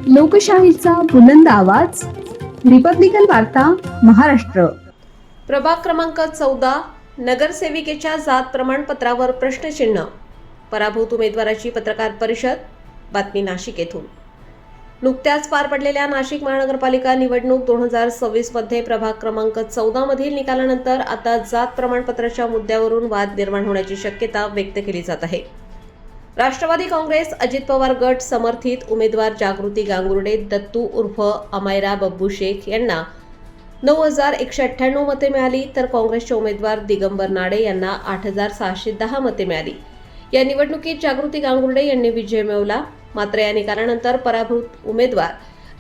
लोकशाहीचा बुलंद आवाज, रिपब्लिकन वार्ता महाराष्ट्र. प्रभाग क्रमांक 14 नगरसेविकेच्या जात प्रमाणपत्रावर प्रश्नचिन्ह. पराभूत उमेदवाराची पत्रकार परिषद. बातमी नाशिक येथून. नुकत्याच पार पडलेल्या नाशिक महानगरपालिका निवडणूक 2026 मध्ये प्रभाग क्रमांक 14 मधील निकालानंतर आता जात प्रमाणपत्राच्या मुद्द्यावरून वाद निर्माण होण्याची शक्यता व्यक्त केली जात आहे. राष्ट्रवादी काँग्रेस अजित पवार गट समर्थित उमेदवार जागृती गांगुर्डे दत्तू उर्फ अमायरा बब्बू शेख यांना 9,198 मते मिळाली, तर काँग्रेसचे उमेदवार दिगंबर नाडे यांना 8,610 मते मिळाली. या निवडणुकीत जागृती गांगुर्डे यांनी विजय मिळवला. मात्र या निकालानंतर पराभूत उमेदवार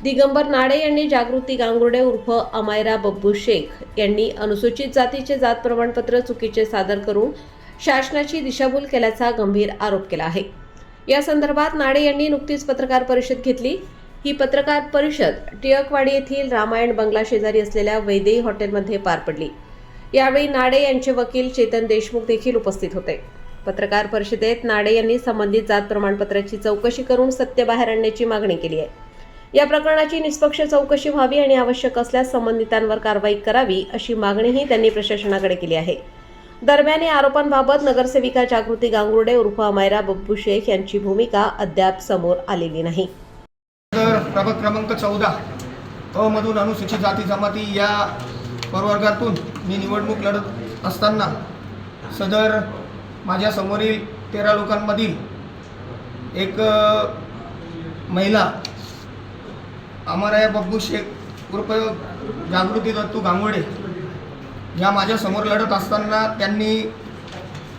दिगंबर नाडे यांनी जागृती गांगुर्डे उर्फ अमायरा बब्बू शेख यांनी अनुसूचित जातीचे जात प्रमाणपत्र चुकीचे सादर करून शासनाची दिशाभूल केल्याचा गंभीर आरोप केला आहे. या संदर्भात नाडे यांनी नुकतीच पत्रकार परिषद घेतली. ही पत्रकार परिषद टिळकवाडी येथील रामायण बंगला शेजारी असलेल्या वैदेही हॉटेलमध्ये पार पडली. यावेळी नाडे यांचे वकील चेतन देशमुख देखील उपस्थित होते. पत्रकार परिषदेत नाडे यांनी संबंधित जात प्रमाणपत्राची चौकशी करून सत्य बाहेर आणण्याची मागणी केली आहे. या प्रकरणाची निष्पक्ष चौकशी व्हावी आणि आवश्यक असल्यास संबंधितांवर कारवाई करावी अशी मागणीही त्यांनी प्रशासनाकडे केली आहे. दरम्यान या आरोपांबाबत नगरसेविका जागृती गांगुर्डे उर्फ अमायरा बब्बू शेख यांची भूमिका अद्याप समोर आलेली नाही. प्रभाग क्रमांक 14 अ मधून अनुसूचित जाती जमाती या प्रवर्गातून मी निवडणूक लढत असताना सदर माझ्या समोरील 13 लोकांमधील एक महिला अमायरा बब्बू शेख उर्फ जागृती दत्तू गांगुर्डे या माझ्या समोर लढत असताना त्यांनी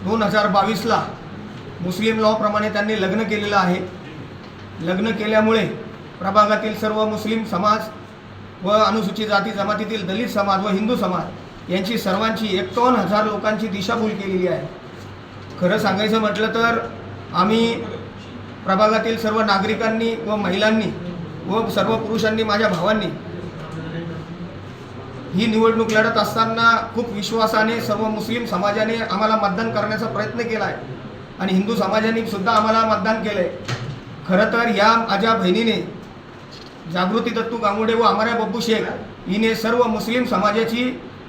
2022ला मुस्लिम लॉ प्रमाणे त्यांनी लग्न केलेलं आहे. लग्न केल्यामुळे प्रभागातील सर्व मुस्लिम समाज व अनुसूचित जाती जमातीतील दलित समाज व हिंदू समाज यांची सर्वांची 51,000 लोकांची दिशाभूल केलेली आहे. खरं सांगायचं म्हटलं तर आम्ही प्रभागातील सर्व नागरिकांनी व महिलांनी व सर्व पुरुषांनी माझ्या भावांनी ही निवडणूक लढत असताना खूप विश्वासाने सर्व मुस्लिम समाजाने आम्हाला मतदान करण्याचा प्रयत्न केला आहे आणि हिंदू समाजाने सुद्धा आम्हाला मतदान केलं आहे. खरं तर या माझ्या बहिणीने जागृती दत्तू गांगुर्डे व अमायरा बब्बू शेख हिने सर्व मुस्लिम समाजाची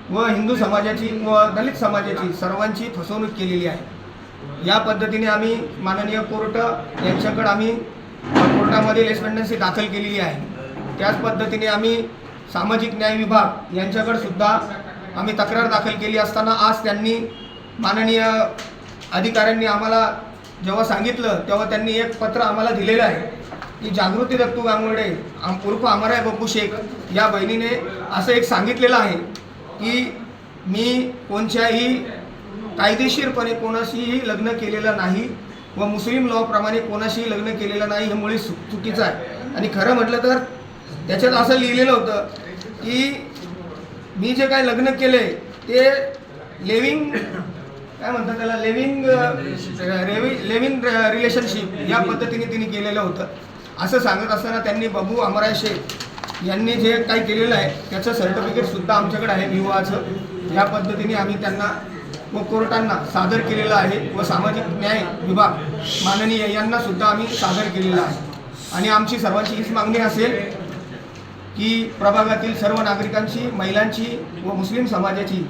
व हिंदू समाजाची व दलित समाजाची सर्वांची फसवणूक केलेली आहे. या पद्धतीने आम्ही माननीय कोर्ट यांच्याकडे आम्ही कोर्टामध्ये रेस्पॉन्डन्सी दाखल केलेली आहे. त्याच पद्धतीने आम्ही सामाजिक न्याय विभाग यांच्याकडे सुद्धा आम्ही तक्रार दाखल केली असताना आज त्यांनी माननीय अधिकाऱ्यांनी आम्हाला जेव्हा सांगितलं तेव्हा त्यांनी एक पत्र आम्हाला दिलेलं आहे की जागृती दत्तू गांगुर्डे उर्फ अमायरा बब्बू शेख या बहिणीने असं एक सांगितलेलं आहे की मी कोणत्याही कायदेशीरपणे कोणाशीही लग्न केलेलं नाही व मुस्लिम लॉप्रमाणे कोणाशीही लग्न केलेलं नाही, हे मुळीच चुकीचं आहे. आणि खरं म्हटलं तर त्याच्यात असं लिहिलेलं होतं की मी जे काय लग्न केले ते लिव्हिंग काय म्हणतात त्याला लिव्हिंग रिलेशनशिप या पद्धतीने तिने केलेलं होतं. असं सांगत असताना त्यांनी बब्बू अमायरा शेख यांनी जे काही केलेलं आहे त्याचं सर्टिफिकेटसुद्धा आमच्याकडे आहे विवाहाचं. या पद्धतीने आम्ही त्यांना व कोर्टांना सादर केलेलं आहे व सामाजिक न्याय विभाग माननीय यांना सुद्धा आम्ही सादर केलेलं आहे. आणि आमची सर्वांची हीच मागणी असेल की प्रभागातील सर्व नागरिकांची, महिलांची व मुस्लिम समाजाची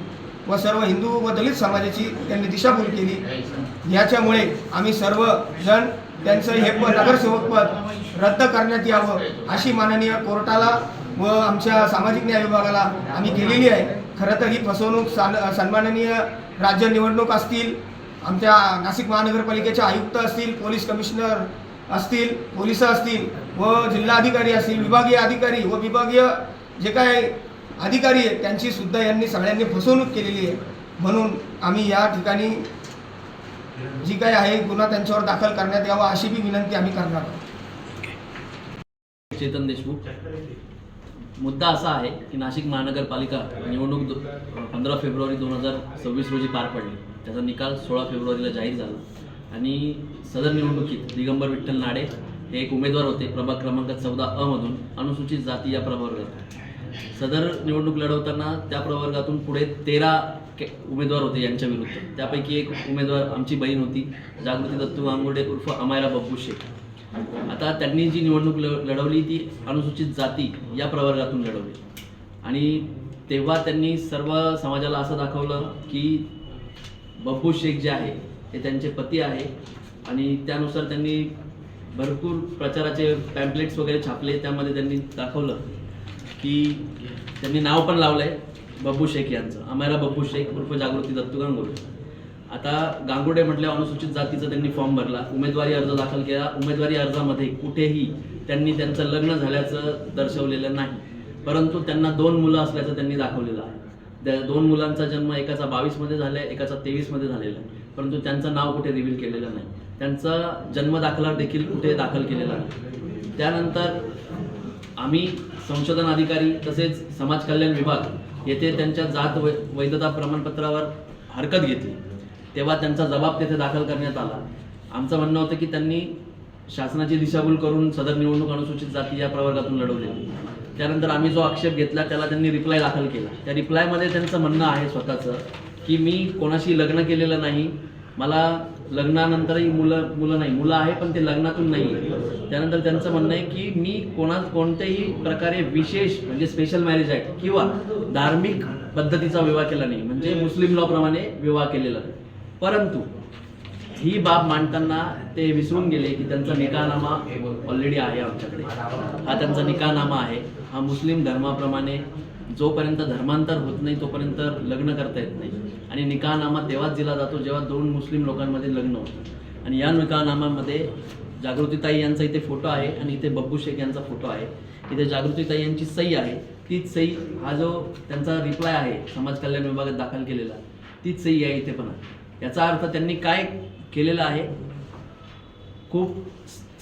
व सर्व हिंदू व दलित समाजाची त्यांनी दिशाभूल केली. याच्यामुळे आम्ही सर्वजण त्यांचं हे नगरसेवक पद रद्द करण्यात यावं अशी माननीय कोर्टाला व आमच्या सामाजिक न्याय विभागाला आम्ही केलेली आहे. खरं तर ही फसवणूक सन्माननीय राज्य निवडणूक असतील, आमच्या नाशिक महानगरपालिकेचे आयुक्त असतील, पोलीस कमिशनर असतील, पोलिस असतील व जिल्हाधिकारी असतील, विभागीय अधिकारी व विभागीय जे काय अधिकारी आहेत त्यांची सुद्धा यांनी सगळ्यांनी फसवणूक केलेली आहे. म्हणून आम्ही या ठिकाणी जी काय आहे गुन्हा त्यांच्यावर दाखल करण्यात यावा अशी बी विनंती आम्ही करणार आहोत. चेतन देशमुख. मुद्दा असा आहे की नाशिक महानगरपालिका निवडणूक 15 फेब्रुवारी 2026 रोजी पार पडली. त्याचा निकाल 16 फेब्रुवारीला जाहीर झाला आणि सदर निवडणुकीत दिगंबर विठ्ठल नाडे हे एक उमेदवार होते प्रभाग क्रमांक 14 अ मधून अनुसूचित जाती या प्रवर्गात. सदर निवडणूक लढवताना त्या प्रवर्गातून पुढे 13 उमेदवार होते यांच्या विरुद्ध. त्यापैकी एक उमेदवार आमची बहीण होती जागृती दत्तू गांगुर्डे उर्फ अमायरा बब्बू शेख. आता त्यांनी जी निवडणूक लढवली ती अनुसूचित जाती या प्रवर्गातून लढवली आणि तेव्हा त्यांनी सर्व समाजाला असं दाखवलं की बब्बू शेख जे आहे ते त्यांचे पती आहे आणि त्यानुसार त्यांनी भरपूर प्रचाराचे पॅम्पलेट्स वगैरे छापले. त्यामध्ये त्यांनी दाखवलं की त्यांनी नाव पण लावलं आहे बब्बू शेख यांचं, अमेरा बब्बू शेख उर्फ जागृती दत्तू गांगुर्डे. आता गांगुर्डे म्हटल्यावर अनुसूचित जातीचा त्यांनी फॉर्म भरला, उमेदवारी अर्ज दाखल केला. उमेदवारी अर्जामध्ये कुठेही त्यांनी त्यांचं लग्न झाल्याचं दर्शवलेलं नाही, परंतु त्यांना 2 मुलं असल्याचं त्यांनी दाखवलेलं आहे. त्या 2 मुलांचा जन्म एकाचा 22मध्ये झाला आहे, एकाचा 23मध्ये झालेला आहे, परंतु त्यांचं नाव कुठे रिव्हील केलेलं नाही. त्यांचा जन्म दाखला देखील कुठे दाखल केलेला नाही. त्यानंतर आम्ही संशोधन अधिकारी तसेच समाज कल्याण विभाग येथे त्यांच्या जात वैधता प्रमाणपत्रावर हरकत घेतली, तेव्हा त्यांचा जबाब तेथे दाखल करण्यात आला. आमचं म्हणणं होतं की त्यांनी शासनाची दिशाभूल करून सदर निवडणूक अनुसूचित जाती या प्रवर्गातून लढवलेली. त्यानंतर आम्ही जो आक्षेप घेतला त्याला त्यांनी रिप्लाय दाखल केला. त्या रिप्लायमध्ये त्यांचं म्हणणं आहे स्वतःचं की मी कोणाशी लग्न केलेलं नाही, मला लग्नानंतरही मुलं नाही, मुलं आहे पण ते लग्नातून नाही. त्यानंतर त्यांचं म्हणणं आहे की मी कोणत्याही प्रकारे विशेष म्हणजे स्पेशल मॅरेज ॲक्ट किंवा धार्मिक पद्धतीचा विवाह केला नाही, म्हणजे मुस्लिम लॉ प्रमाणे विवाह केलेला नाही. परंतु ही बाब मांडताना ते विसरून गेले की त्यांचा निकाहनामा ऑलरेडी आहे आमच्याकडे. हा त्यांचा निकाहनामा आहे. हा मुस्लिम धर्माप्रमाणे जोपर्यंत धर्मांतर होत नाही तोपर्यंत लग्न करता येत नाही आणि निकाहनामा तेव्हाच दिला जातो जेव्हा 2 मुस्लिम लोकांमध्ये लग्न होतं. आणि या निकाहनामामध्ये जागृतीताई यांचा इथे फोटो आहे आणि इथे बब्बू शेख यांचा फोटो आहे. इथे जागृतीताई यांची सही आहे, तीच सही हा जो त्यांचा रिप्लाय आहे समाज कल्याण विभागात दाखल केलेला तीच सही आहे इथे पण आहे. याचा अर्थ त्यांनी काय केलेलं आहे, खूप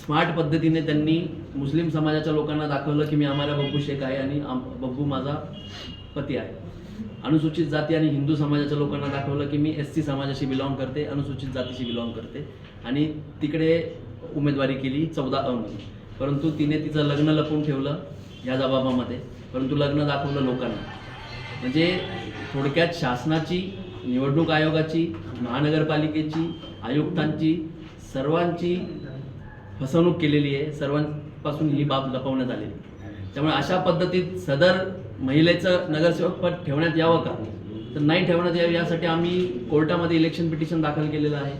स्मार्ट पद्धतीने त्यांनी मुस्लिम समाजाच्या लोकांना दाखवलं की मी आम्हाला बब्बू शेख आहे आणि बब्बू माझा पती आहे. अनुसूचित जाती आणि हिंदू समाजाच्या लोकांना दाखवलं की मी SC समाजाशी बिलॉंग करते, अनुसूचित जातीशी बिलॉंग करते आणि तिकडे उमेदवारी केली 14 मध्ये. परंतु तिने तिचं लग्न लपवून ठेवलं या जबाबामध्ये, परंतु लग्न दाखवलं लोकांना. म्हणजे थोडक्यात शासनाची, निवडणूक आयोगाची, महानगरपालिकेची, आयुक्तांची, सर्वांची फसवणूक केलेली आहे. सर्वांपासून ही बाब लपवण्यात आलेली. त्यामुळे अशा पद्धतीत सदर महिलेचं नगरसेवक पद ठेवण्यात यावं का, तर नाही ठेवण्यात यावं यासाठी आम्ही कोर्टामध्ये इलेक्शन पिटिशन दाखल केलेलं आहे.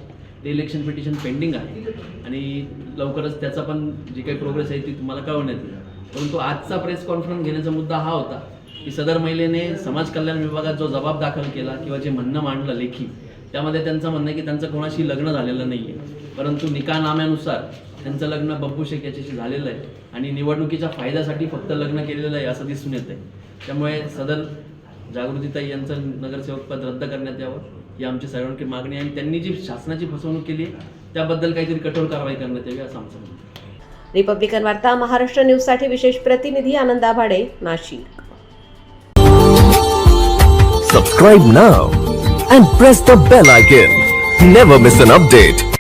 ते इलेक्शन पिटिशन पेंडिंग आहे आणि लवकरच त्याचा पण जी काही प्रोग्रेस आहे ती तुम्हाला कळवण्यात येईल. परंतु आजचा प्रेस कॉन्फरन्स घेण्याचा मुद्दा हा होता की सदर महिलेने समाज कल्याण विभागात जो जबाब दाखल केला किंवा जे म्हणणं मांडलं लेखी, त्यामध्ये त्यांचं म्हणणं आहे की त्यांचं कोणाशी लग्न झालेलं नाही आहे, परंतु निकाहनाम्यानुसार त्यांचं लग्न बब्बू शेख याच्याशी झालेलं आहे आणि निवडणुकीच्या फायद्यासाठी फक्त लग्न केलेलं आहे असं दिसून येतं आहे. त्यामुळे सदर जागृतीताई यांचं नगरसेवक पद रद्द करण्यात यावं ही आमची सर्वांची मागणी आहे आणि त्यांनी जी शासनाची फसवणूक केली त्याबद्दल काहीतरी कठोर कारवाई करण्यात यावी असं आमचं म्हणणं आहे. रिपब्लिकन वार्ता महाराष्ट्र न्यूजसाठी विशेष प्रतिनिधी आनंद आभाडे, Nashik. Subscribe now and press the bell icon. Never miss an update.